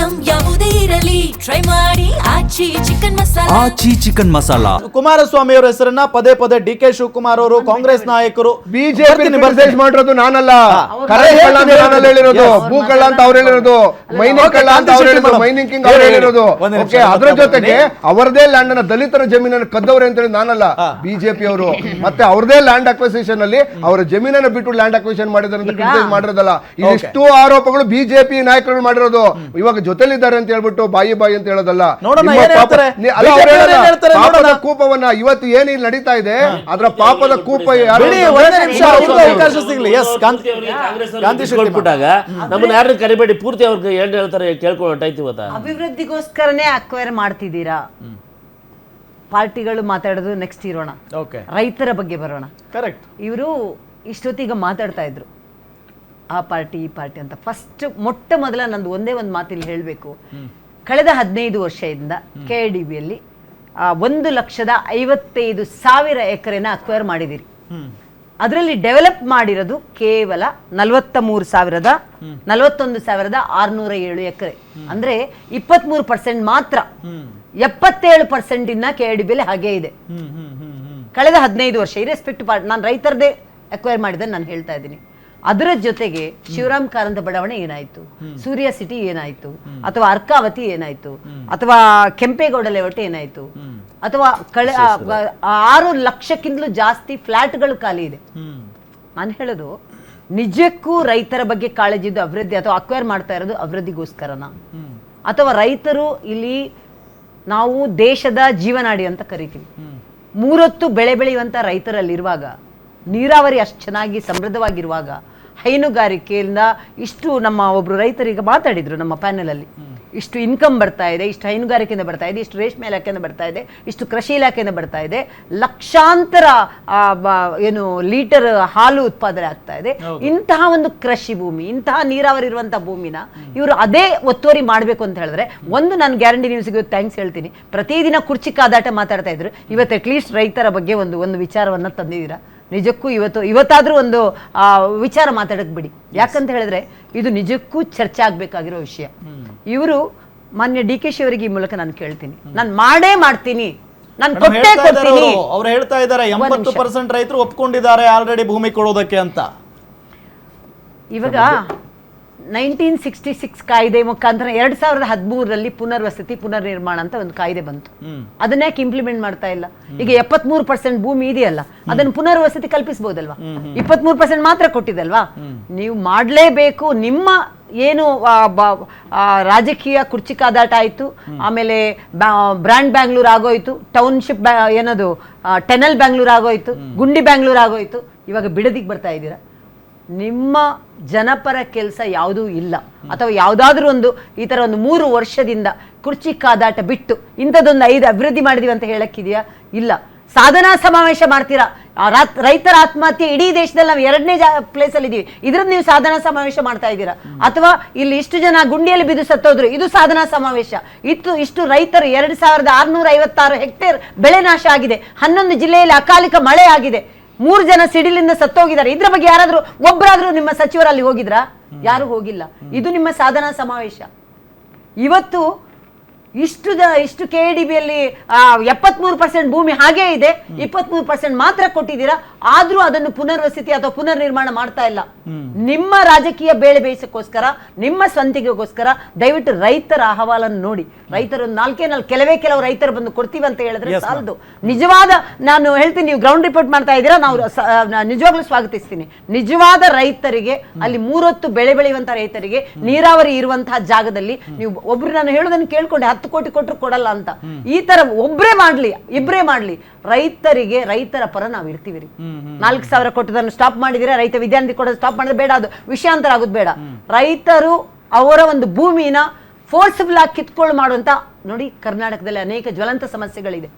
Item ಯಾವುದೇ ಇರಲಿ try ಮಾಡಿ ಆಚಿ ಚಿಕನ್ ಮಸಾಲಾ. ಆಚಿ ಚಿಕನ್ ಮಸಾಲಾ. ಕುಮಾರಸ್ವಾಮಿ ಅವರ ಹೆಸರನ್ನ ಪದೇ ಪದೇ ಡಿ ಕೆ ಶಿವಕುಮಾರ್ ಅವರು ಕಾಂಗ್ರೆಸ್ ನಾಯಕರು ಬಿಜೆಪಿ ಮಾಡಿರೋದು ನಾನಲ್ಲ, ಹೇಳಿರೋದು ಭೂಕಳ್ಳ ಅಂತ ಅವ್ರು ಹೇಳಿರೋದು, ಮೈನಿಂಗ್ ಕಳ್ಳ ಅಂತ ಅವ್ರು ಹೇಳಿರೋದು, ಮೈನಿಂಗ್ ಕಿಂಗ್ ಅವ್ರು ಹೇಳಿರೋದು. ಅದ್ರ ಜೊತೆಗೆ ಅವರದೇ ಲ್ಯಾಂಡ್ ಅನ್ನ ದಲಿತರ ಜಮೀನನ್ನು ಕದ್ದವ್ರೆ ಅಂತ ಹೇಳಿ ನಾನಲ್ಲ, ಬಿಜೆಪಿ ಅವರು. ಮತ್ತೆ ಅವ್ರದೇ ಲ್ಯಾಂಡ್ ಅಕ್ವಿಸಿಷನ್ ಅಲ್ಲಿ ಅವರ ಜಮೀನನ್ನ ಬಿಟ್ಟು ಲ್ಯಾಂಡ್ ಅಕ್ವಿಸಿಷನ್ ಮಾಡಿರೋದಲ್ಲ. ಇಷ್ಟು ಆರೋಪಗಳು ಬಿಜೆಪಿ ನಾಯಕರು ಮಾಡಿರೋದು. ಇವಾಗ ಜೊತೆಲಿದ್ದಾರೆ ಅಂತ ಹೇಳ್ಬಿಟ್ಟು ಬಾಯಿ ಅಂತ ಹೇಳೋದಲ್ಲ. ಪಾಪದ ಕೂಪವನ್ನ ಇವತ್ತು ಏನು ಇಲ್ಲಿ ನಡೀತಾ ಇದೆ ಅದರ ಪಾಪದ ಕೂಪ ನಮ್ಮನ್ನ ಯಾರು ಕರಿಬೇಡಿ, ಪೂರ್ತಿ ಅವ್ರಿಗೆ ಏನ್ ಹೇಳ್ತಾರೆ ಕೇಳ್ಕೊಂಡು ಅಭಿವೃದ್ಧಿಗೋಸ್ಕರನೇ ಅಕ್ವೈರ್ ಮಾಡ್ತಿದ್ದೀರಾ. ಪಾರ್ಟಿಗಳು ಮಾತಾಡೋದು ನೆಕ್ಸ್ಟ್ ಇರೋಣ, ರೈತರ ಬಗ್ಗೆ ಬರೋಣ. ಕರೆಕ್ಟ್. ಇವರು ಇಷ್ಟೊತ್ತಿಗೆ ಮಾತಾಡ್ತಾ ಇದ್ರು ಆ ಪಾರ್ಟಿ ಈ ಪಾರ್ಟಿ ಅಂತ. ಫಸ್ಟ್ ಮೊಟ್ಟ ಮೊದಲ ನಂದು ಒಂದೇ ಒಂದು ಮಾತಿಲ್ಲಿ ಹೇಳಬೇಕು. ಕಳೆದ 15 ವರ್ಷದಿಂದ KIDBಯಲ್ಲಿ 1,55,000 ಎಕರೆನ ಅಕ್ವೈರ್ ಮಾಡಿದಿರಿ. ಅದರಲ್ಲಿ ಡೆವಲಪ್ ಮಾಡಿರೋದು ಕೇವಲ 41,607 ಎಕರೆ, ಅಂದ್ರೆ 23% ಮಾತ್ರ. 77% ಇನ್ನ KIDBಯಲ್ಲಿ ಹಾಗೇ ಇದೆ. ಕಳೆದ 15 ವರ್ಷ ಇರೆಸ್ಪೆಕ್ಟ್ ನಾನು ರೈತರದೇ ಅಕ್ವೈರ್ ಮಾಡಿದ್ರೆ ನಾನು ಹೇಳ್ತಾ ಇದ್ದೀನಿ. ಅದರ ಜೊತೆಗೆ ಶಿವರಾಮ್ ಕಾರಂತ ಬಡಾವಣೆ ಏನಾಯ್ತು, ಸೂರ್ಯ ಸಿಟಿ ಏನಾಯ್ತು, ಅಥವಾ ಅರ್ಕಾವತಿ ಏನಾಯ್ತು, ಅಥವಾ ಕೆಂಪೇಗೌಡ ಲೇಔಟ್ ಏನಾಯ್ತು, ಅಥವಾ 6 ಲಕ್ಷಕ್ಕಿಂತಲೂ ಜಾಸ್ತಿ ಫ್ಲಾಟ್ಗಳು ಖಾಲಿ ಇದೆ. ನಾನು ಹೇಳೋದು ನಿಜಕ್ಕೂ ರೈತರ ಬಗ್ಗೆ ಕಾಳಜಿ ಇದ್ದು ಅಭಿವೃದ್ಧಿ ಅಥವಾ ಅಕ್ವೈರ್ ಮಾಡ್ತಾ ಇರೋದು ಅಭಿವೃದ್ಧಿಗೋಸ್ಕರನ, ಅಥವಾ ರೈತರು ಇಲ್ಲಿ ನಾವು ದೇಶದ ಜೀವನಾಡಿ ಅಂತ ಕರಿತೀವಿ. 3 ಹೊತ್ತು ಬೆಳೆ ಬೆಳೆಯುವಂತ ರೈತರಲ್ಲಿರುವಾಗ, ನೀರಾವರಿ ಅಷ್ಟು ಚೆನ್ನಾಗಿ ಸಮೃದ್ಧವಾಗಿರುವಾಗ, ಹೈನುಗಾರಿಕೆಯಿಂದ ಇಷ್ಟು ನಮ್ಮ ಒಬ್ರು ರೈತರಿಗೆ ಮಾತಾಡಿದ್ರು ನಮ್ಮ ಪ್ಯಾನೆಲ್ ಅಲ್ಲಿ, ಇಷ್ಟು ಇನ್ಕಮ್ ಬರ್ತಾ ಇದೆ, ಇಷ್ಟು ಹೈನುಗಾರಿಕೆಯಿಂದ ಬರ್ತಾ ಇದೆ, ಇಷ್ಟು ರೇಷ್ಮೆ ಇಲಾಖೆಯಿಂದ ಬರ್ತಾ ಇದೆ, ಇಷ್ಟು ಕೃಷಿ ಇಲಾಖೆಯಿಂದ ಬರ್ತಾ ಇದೆ, ಲಕ್ಷಾಂತರ ಏನು ಲೀಟರ್ ಹಾಲು ಉತ್ಪಾದನೆ ಆಗ್ತಾ ಇದೆ. ಇಂತಹ ಒಂದು ಕೃಷಿ ಭೂಮಿ, ಇಂತಹ ನೀರಾವರಿ ಇರುವಂತಹ ಭೂಮಿನ ಇವರು ಅದೇ ಒತ್ತುವರಿ ಮಾಡಬೇಕು ಅಂತ ಹೇಳಿದ್ರೆ, ಒಂದು ನಾನು ಗ್ಯಾರಂಟಿ ನ್ಯೂಸ್ಗೆ ಥ್ಯಾಂಕ್ಸ್ ಹೇಳ್ತೀನಿ. ಪ್ರತಿದಿನ ಕುರ್ಚಿ ಕಾದಾಟ ಮಾತಾಡ್ತಾ ಇದ್ರು, ಇವತ್ತು ಅಟ್ಲೀಸ್ಟ್ ರೈತರ ಬಗ್ಗೆ ಒಂದು ವಿಚಾರವನ್ನ ತಂದಿದ್ದೀರಾ. ನಿಜಕ್ಕೂ ಇವತ್ತಾದ್ರೂ ಒಂದು ವಿಚಾರ ಮಾತಾಡಕ್ ಬಿಡಿ. ಯಾಕಂತ ಹೇಳಿದ್ರೆ ಇದು ನಿಜಕ್ಕೂ ಚರ್ಚೆ ಆಗ್ಬೇಕಾಗಿರೋ ವಿಷಯ. ಇವರು ಮಾನ್ಯ DK ಶಿ ಅವರಿಗೆ ಈ ಮೂಲಕ ನಾನು ಕೇಳ್ತೀನಿ, ನಾನು ಮಾಡೇ ಮಾಡ್ತೀನಿ, ನಾನು ಕೊಟ್ಟೇ ಕೊಡ್ತೀನಿ. ಅವ್ರು ಹೇಳ್ತಾ ಇದ್ದಾರೆ 80% ರೈತರು ಒಪ್ಕೊಂಡಿದ್ದಾರೆ ಆಲ್ರೆಡಿ ಭೂಮಿ ಕೊಡೋದಕ್ಕೆ ಅಂತ. ಇವಾಗ 1966 ಕಾಯ್ದೆ ಮುಖಾಂತರ 2013ರಲ್ಲಿ ಪುನರ್ವಸತಿ ಪುನರ್ನಿರ್ಮಾಣ ಅಂತ ಒಂದು ಕಾಯ್ದೆ ಬಂತು. ಅದನ್ನ್ಯಾಕೆ ಇಂಪ್ಲಿಮೆಂಟ್ ಮಾಡ್ತಾ ಇಲ್ಲ? ಈಗ 73% ಭೂಮಿ ಇದೆಯಲ್ಲ, ಅದನ್ನು ಪುನರ್ವಸತಿ ಕಲ್ಪಿಸಬಹುದಲ್ವಾ? 23% ಮಾತ್ರ ಕೊಟ್ಟಿದಲ್ವಾ? ನೀವು ಮಾಡಲೇಬೇಕು. ನಿಮ್ಮ ಏನು ರಾಜಕೀಯ ಕುರ್ಚಿ ಕಾದಾಟ ಆಯ್ತು, ಆಮೇಲೆ ಬ್ರ್ಯಾಂಡ್ ಬ್ಯಾಂಗ್ಳೂರ್ ಆಗೋಯ್ತು, ಟೌನ್ಶಿಪ್ ಏನದು ಟೆನಲ್ ಬ್ಯಾಂಗ್ಳೂರ್ ಆಗೋಯ್ತು, ಗುಂಡಿ ಬ್ಯಾಂಗ್ಳೂರ್ ಆಗೋಯ್ತು. ಇವಾಗ ಬಿಡದಿಗೆ ಬರ್ತಾ ಇದ್ದೀರಾ. ನಿಮ್ಮ ಜನಪರ ಕೆಲಸ ಯಾವುದೂ ಇಲ್ಲ, ಅಥವಾ ಯಾವುದಾದ್ರೂ ಒಂದು ಈ ತರ ಒಂದು 3 ವರ್ಷದಿಂದ ಕುರ್ಚಿ ಕಾದಾಟ ಬಿಟ್ಟು ಇಂಥದ್ದೊಂದು 5 ಅಭಿವೃದ್ಧಿ ಮಾಡಿದೀವಿ ಅಂತ ಹೇಳಕ್ಕಿದೆಯಾ? ಇಲ್ಲ. ಸಾಧನಾ ಸಮಾವೇಶ ಮಾಡ್ತೀರಾ. ರೈತರ ಆತ್ಮಹತ್ಯೆ ಇಡೀ ದೇಶದಲ್ಲಿ ನಾವು 2ನೇ ಪ್ಲೇಸ್ ಅಲ್ಲಿ ಇದೀವಿ, ಇದ್ರದ್ದು ನೀವು ಸಾಧನಾ ಸಮಾವೇಶ ಮಾಡ್ತಾ ಇದ್ದೀರಾ. ಅಥವಾ ಇಲ್ಲಿ ಇಷ್ಟು ಜನ ಗುಂಡಿಯಲ್ಲಿ ಬಿದ್ದು ಸತ್ತೋದ್ರು, ಇದು ಸಾಧನಾ ಸಮಾವೇಶ. ಇಷ್ಟು ರೈತರು 2656 ಹೆಕ್ಟೇರ್ ಬೆಳೆ ನಾಶ ಆಗಿದೆ. 11 ಜಿಲ್ಲೆಯಲ್ಲಿ ಅಕಾಲಿಕ ಮಳೆ ಆಗಿದೆ. 3 ಜನ ಸಿಡಿಲಿಂದ ಸತ್ತೋಗಿದ್ದಾರೆ. ಇದ್ರ ಬಗ್ಗೆ ಯಾರಾದ್ರೂ ಒಬ್ಬರಾದ್ರೂ ನಿಮ್ಮ ಸಚಿವರಲ್ಲಿ ಹೋಗಿದ್ರಾ? ಯಾರು ಹೋಗಿಲ್ಲ. ಇದು ನಿಮ್ಮ ಸಾಧನಾ ಸಮಾವೇಶ. ಇವತ್ತು ಇಷ್ಟು KIDBಯಲ್ಲಿ 73% ಭೂಮಿ ಹಾಗೇ ಇದೆ, 23% ಮಾತ್ರ ಕೊಟ್ಟಿದ್ದೀರಾ. ಆದ್ರೂ ಅದನ್ನು ಪುನರ್ವಸತಿ ಅಥವಾ ಪುನರ್ನಿರ್ಮಾಣ ಮಾಡ್ತಾ ಇಲ್ಲ. ನಿಮ್ಮ ರಾಜಕೀಯ ಬೇಳೆ ಬೇಯಿಸಕ್ಕೋಸ್ಕರ, ನಿಮ್ಮ ಸ್ವಂತಿಗೆಗೋಸ್ಕರ ದಯವಿಟ್ಟು ರೈತರ ಅಹವಾಲನ್ನು ನೋಡಿ. ರೈತರು 4 ಕೆಲವು ರೈತರು ಬಂದು ಕೊಡ್ತೀವಿ ಅಂತ ಹೇಳಿದ್ರೆ ಸಾಲದು. ನಿಜವಾದ, ನಾನು ಹೇಳ್ತೀನಿ, ನೀವು ಗ್ರೌಂಡ್ ರಿಪೋರ್ಟ್ ಮಾಡ್ತಾ ಇದ್ದೀರಾ, ನಾವು ನಿಜವಾಗ್ಲೂ ಸ್ವಾಗತಿಸ್ತೀನಿ. ನಿಜವಾದ ರೈತರಿಗೆ, ಅಲ್ಲಿ 3 ಹೊತ್ತು ಬೆಳೆ ಬೆಳೆಯುವಂತಹ ರೈತರಿಗೆ, ನೀರಾವರಿ ಇರುವಂತಹ ಜಾಗದಲ್ಲಿ ನೀವು ಒಬ್ರು, ನಾನು ಹೇಳೋದನ್ನು ಕೇಳ್ಕೊಂಡೆ, 10 ಕೋಟಿ ಕೊಟ್ಟರು ಕೊಡಲ್ಲ ಅಂತ. ಈ ತರ ಒಬ್ರೇ ಮಾಡ್ಲಿ, ಇಬ್ರೇ ಮಾಡ್ಲಿ, ರೈತರಿಗೆ, ರೈತರ ಪರ ನಾವು ಇರ್ತೀವಿ ರೀ. 4,000 ಕೊಟ್ಟದನ್ನು ಸ್ಟಾಪ್ ಮಾಡಿದಿರ, ರೈತ ವಿದ್ಯಾರ್ಥಿ ಕೊಡೋದು ಸ್ಟಾಪ್ ಮಾಡಿದ್ರೆ ಬೇಡ, ಅದು ವಿಷಯಾಂತರ ಆಗೋದು ಬೇಡ. ರೈತರು ಅವರ ಒಂದು ಭೂಮಿನ ಫೋರ್ಸ್ಫುಲ್ ಆಗಿ ಕಿತ್ಕೊಳ್ಳು ಮಾಡುವಂತ ನೋಡಿ, ಕರ್ನಾಟಕದಲ್ಲಿ ಅನೇಕ ಜ್ವಲಂತ ಸಮಸ್ಯೆಗಳಿದೆ.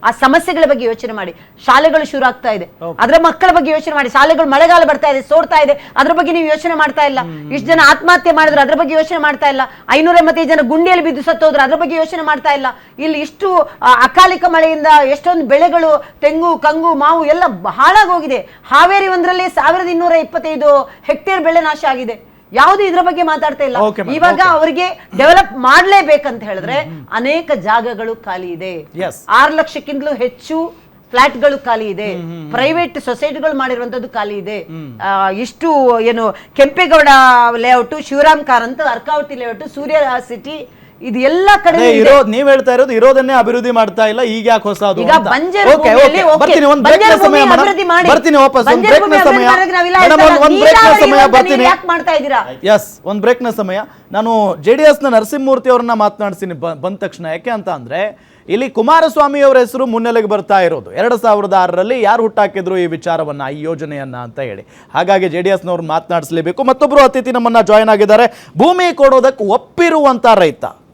ಆ ಸಮಸ್ಯೆಗಳ ಬಗ್ಗೆ ಯೋಚನೆ ಮಾಡಿ. ಶಾಲೆಗಳು ಶುರು ಆಗ್ತಾ ಇದೆ, ಅದರ ಮಕ್ಕಳ ಬಗ್ಗೆ ಯೋಚನೆ ಮಾಡಿ. ಶಾಲೆಗಳು ಮಳೆಗಾಲ ಬರ್ತಾ ಇದೆ, ಸೋರ್ತಾ ಇದೆ, ಅದ್ರ ಬಗ್ಗೆ ನೀವು ಯೋಚನೆ ಮಾಡ್ತಾ ಇಲ್ಲ. ಇಷ್ಟು ಜನ ಆತ್ಮಹತ್ಯೆ ಮಾಡಿದ್ರು, ಅದ್ರ ಬಗ್ಗೆ ಯೋಚನೆ ಮಾಡ್ತಾ ಇಲ್ಲ. 585 ಜನ ಗುಂಡಿಯಲ್ಲಿ ಬಿದ್ದು ಸತ್ತೋದ್ರು, ಅದ್ರ ಬಗ್ಗೆ ಯೋಚನೆ ಮಾಡ್ತಾ ಇಲ್ಲ. ಇಲ್ಲಿ ಇಷ್ಟು ಅಕಾಲಿಕ ಮಳೆಯಿಂದ ಎಷ್ಟೊಂದು ಬೆಳೆಗಳು, ತೆಂಗು, ಕಂಗು, ಮಾವು ಎಲ್ಲ ಹಾಳಾಗೋಗಿದೆ. ಹಾವೇರಿ ಒಂದರಲ್ಲಿ 1225 ಹೆಕ್ಟೇರ್ ಬೆಳೆ ನಾಶ ಆಗಿದೆ. ಯಾವುದು ಇದ್ರ ಬಗ್ಗೆ ಮಾತಾಡ್ತಾ ಇಲ್ಲ. Okay, ma'am. ಇವಾಗ Okay. ಅವರಿಗೆ ಡೆವಲಪ್ ಮಾಡ್ಲೇಬೇಕಂತ ಹೇಳಿದ್ರೆ ಅನೇಕ ಜಾಗಗಳು ಖಾಲಿ ಇದೆ. Yes. 6 ಲಕ್ಷಕ್ಕಿಂತಲೂ ಹೆಚ್ಚು ಫ್ಲಾಟ್ಗಳು ಖಾಲಿ ಇದೆ, ಪ್ರೈವೇಟ್ ಸೊಸೈಟಿಗಳು ಮಾಡಿರುವಂತದ್ದು ಖಾಲಿ ಇದೆ. ಇಷ್ಟು ಏನು ಕೆಂಪೇಗೌಡ ಲೇಔಟ್, ಶಿವರಾಮ್ ಕಾರಂತ್, ಅರ್ಕಾವತಿ ಲೇಔಟ್, ಸೂರ್ಯ ಸಿಟಿ, ಇದು ಎಲ್ಲ ಕಡೆ ನೀವ್ ಹೇಳ್ತಾ ಇರೋದು ಇರೋದನ್ನೇ ಅಭಿವೃದ್ಧಿ ಮಾಡ್ತಾ ಇಲ್ಲ, ಈಗ ಯಾಕೆ ಹೊಸದು ಈಗ ಅಂತ. ಬಂಜರು Okay, ಭೂಮಿಯಲ್ಲಿ okay. okay. ಬರ್ತೀನಿ, ಒಂದ್ break ನ ಬಂಜರು ಸಮಯ ಭೂಮಿ madam. ಅಭಿವೃದ್ಧಿ ಮಾಡಿ. ಬರ್ತೀನಿ ವಾಪಸ್, ಒಂದ್ ಬಂಜರು break ನ ಭೂಮಿ ಸಮಯ ಅಭಿವೃದ್ಧಿ ಮಾಡಿದ್ರೆ ನಾವೆಲ್ಲ Madam, ಹೇಳ್ತಾ ಒಂದ್ ಇಲ್ಲ. break ನ ನೀರಾವರಿ ಸಮಯ ಯೋಜನೆ ಬರ್ತೀನಿ. ಯಾಕೆ ಮಾಡ್ತಾ ಇದ್ದೀರಾ? ಎಸ್, ಒಂದ್ ಬ್ರೇಕ್ ನ ಸಮಯ. ನಾನು JDS ನ ನರಸಿಂಹಮೂರ್ತಿ ಅವ್ರನ್ನ ಮಾತನಾಡ್ತೀನಿ ಬಂದ ತಕ್ಷಣ. ಯಾಕೆ ಅಂತ ಅಂದ್ರೆ ಇಲ್ಲಿ ಕುಮಾರಸ್ವಾಮಿ ಅವರ ಹೆಸರು ಮುನ್ನೆಲೆಗೆ ಬರ್ತಾ ಇರೋದು. 2006ರಲ್ಲಿ ಯಾರು ಹುಟ್ಟಾಕಿದ್ರು ಈ ವಿಚಾರವನ್ನ, ಈ ಯೋಜನೆಯನ್ನ ಅಂತ ಹೇಳಿ. ಹಾಗಾಗಿ JDS ನವ್ರು ಮಾತನಾಡಿಸಲೇಬೇಕು. ಮತ್ತೊಬ್ರು ಅತಿಥಿ ನಮ್ಮನ್ನ ಜಾಯ್ನ್ ಆಗಿದ್ದಾರೆ. ಭೂಮಿ ಕೊಡೋದಕ್ಕೆ ಒಪ್ಪಿರುವಂತ ರೈತ